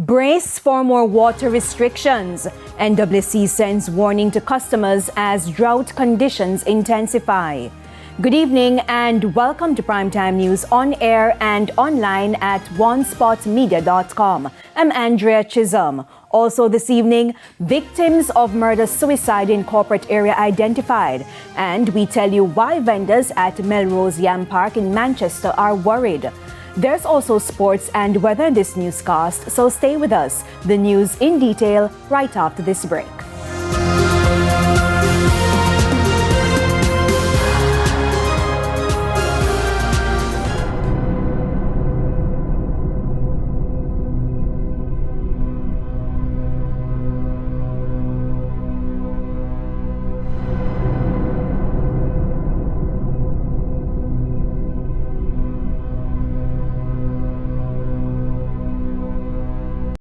Brace for more water restrictions. NWC sends warning to customers as drought conditions intensify. Good evening and welcome to Primetime News on air and online at onespotmedia.com. I'm Andrea Chisholm. Also this evening, victims of murder-suicide in corporate area identified. And we tell you why vendors at Melrose Yam Park in Manchester are worried. There's also sports and weather in this newscast, so stay with us. The news in detail right after this break.